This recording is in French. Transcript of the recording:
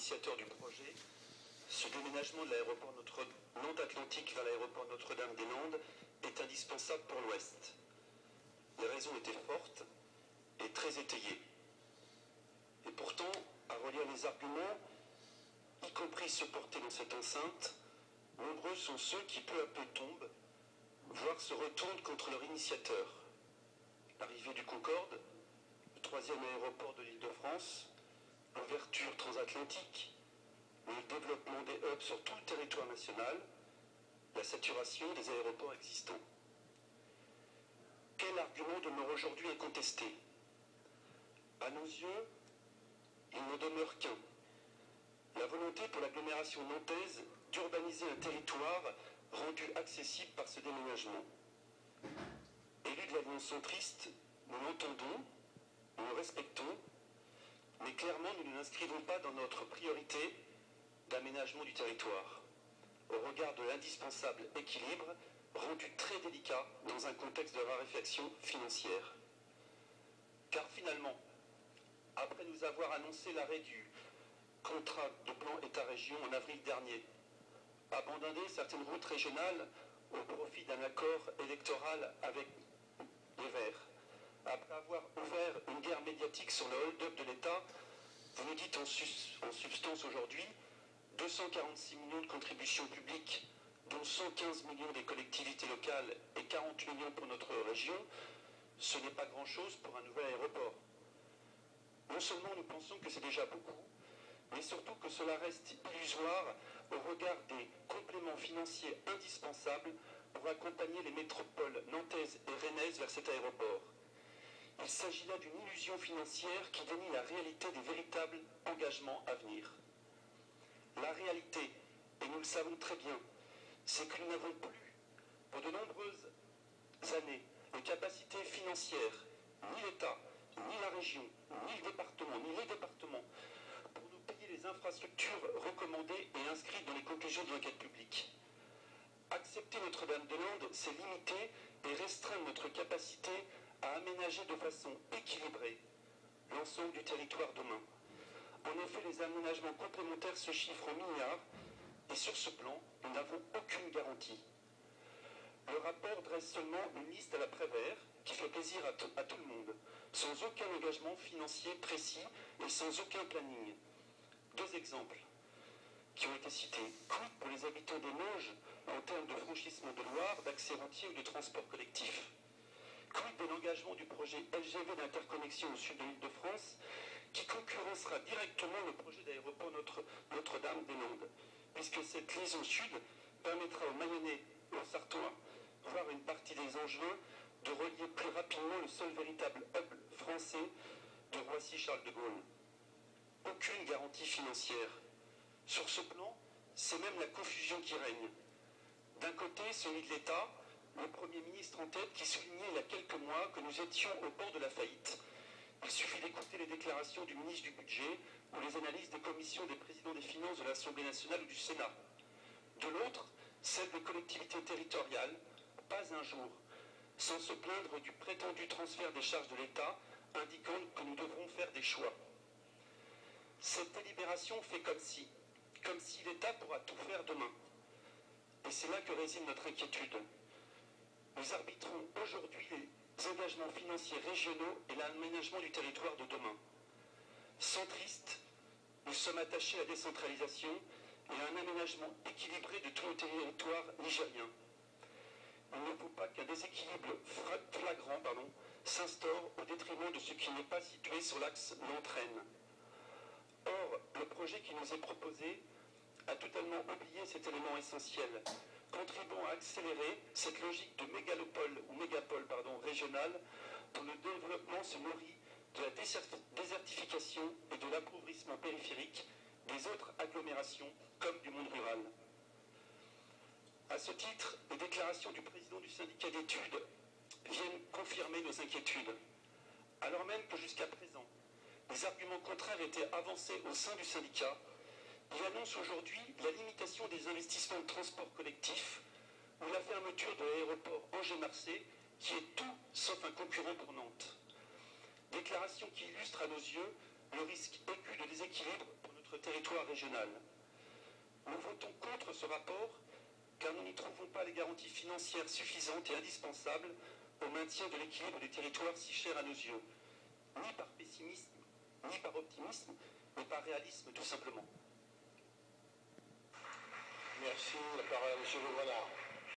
initiateurs du projet, ce déménagement de l'aéroport Nantes-Atlantique vers l'aéroport Notre-Dame-des-Landes est indispensable pour l'Ouest. Les raisons étaient fortes et très étayées. Et pourtant, à relire les arguments, y compris ceux portés dans cette enceinte, nombreux sont ceux qui peu à peu tombent, voire se retournent contre leur initiateur. L'arrivée du Concorde, le troisième aéroport de l'Île-de-France, l'ouverture transatlantique, le développement des hubs sur tout le territoire national, la saturation des aéroports existants. Quel argument demeure aujourd'hui incontesté? À nos yeux, il n'en demeure qu'un. La volonté pour l'agglomération nantaise d'urbaniser un territoire rendu accessible par ce déménagement. Élus de l'Alliance centriste, nous l'entendons, nous le respectons, mais clairement nous ne l'inscrivons pas dans notre priorité d'aménagement du territoire, au regard de l'indispensable équilibre rendu très délicat dans un contexte de raréfaction financière. Car finalement, après nous avoir annoncé l'arrêt du contrat de plan État-région en avril dernier, abandonner certaines routes régionales au profit d'un accord électoral avec les Verts, après avoir ouvert une guerre médiatique sur le hold-up de l'État, vous nous dites en substance aujourd'hui 246 millions de contributions publiques, dont 115 millions des collectivités locales et 40 millions pour notre région, ce n'est pas grand-chose pour un nouvel aéroport. Non seulement nous pensons que c'est déjà beaucoup, mais surtout que cela reste illusoire au regard des compléments financiers indispensables pour accompagner les métropoles nantaises et rennaises vers cet aéroport. Il s'agit là d'une illusion financière qui dénie la réalité des véritables engagements à venir. La réalité, et nous le savons très bien, c'est que nous n'avons plus, pour de nombreuses années, les capacités financières, ni l'État, ni la région, ni le département, ni les départements, pour nous payer les infrastructures recommandées et inscrites dans les conclusions de l'enquête publique. Accepter Notre-Dame-des-Landes, c'est limiter et restreindre notre capacité à aménager de façon équilibrée l'ensemble du territoire demain. En effet, les aménagements complémentaires se chiffrent en milliards et sur ce plan, nous n'avons aucune garantie. Le rapport dresse seulement une liste à la Prévert qui fait plaisir à tout le monde, sans aucun engagement financier précis et sans aucun planning. Deux exemples qui ont été cités. Quid pour les habitants des Mauges en termes de franchissement de Loire, d'accès routier ou de transport collectif? Quid de l'engagement du projet LGV d'interconnexion au sud de l'Île-de-France qui concurrencera directement le projet d'aéroport Notre-Dame-des-Landes, puisque cette liaison sud permettra aux Mayennais et aux Sartois, voire une partie des Angevins, de relier plus rapidement le seul véritable hub français de Roissy-Charles de Gaulle. Aucune garantie financière. Sur ce plan, c'est même la confusion qui règne. D'un côté, celui de l'État, le Premier ministre en tête, qui soulignait il y a quelques mois que nous étions au bord de la faillite. Il suffit d'écouter les déclarations du ministre du Budget ou les analyses des commissions des présidents des finances de l'Assemblée nationale ou du Sénat. De l'autre, celle des collectivités territoriales, pas un jour, sans se plaindre du prétendu transfert des charges de l'État, indiquant que nous devrons faire des choix. Cette délibération fait comme si l'État pourra tout faire demain. Et c'est là que réside notre inquiétude. Nous arbitrons aujourd'hui les engagements financiers régionaux et l'aménagement du territoire de demain. Centristes, nous sommes attachés à la décentralisation et à un aménagement équilibré de tout le territoire nigérien. Il ne faut pas qu'un déséquilibre flagrant s'instaure au détriment de ce qui n'est pas situé sur l'axe Nantes-Rennes. Or, le projet qui nous est proposé a totalement oublié cet élément essentiel, contribuant à accélérer cette logique de mégapole régionale dont le développement se nourrit de la désertification et de l'appauvrissement périphérique des autres agglomérations comme du monde rural. À ce titre, les déclarations du président du syndicat d'études viennent confirmer nos inquiétudes, alors même que jusqu'à présent, les arguments contraires étaient avancés au sein du syndicat. Il annonce aujourd'hui la limitation des investissements de transport collectif ou la fermeture de l'aéroport Angers-Marseille, qui est tout sauf un concurrent pour Nantes. Déclaration qui illustre à nos yeux le risque aigu de déséquilibre pour notre notre territoire régional. Nous votons contre ce rapport car nous n'y trouvons pas les garanties financières suffisantes et indispensables au maintien de l'équilibre du territoire si cher à nos yeux, ni par pessimisme, ni par optimisme, mais par réalisme tout simplement. Merci. La parole à M. Le Grenard.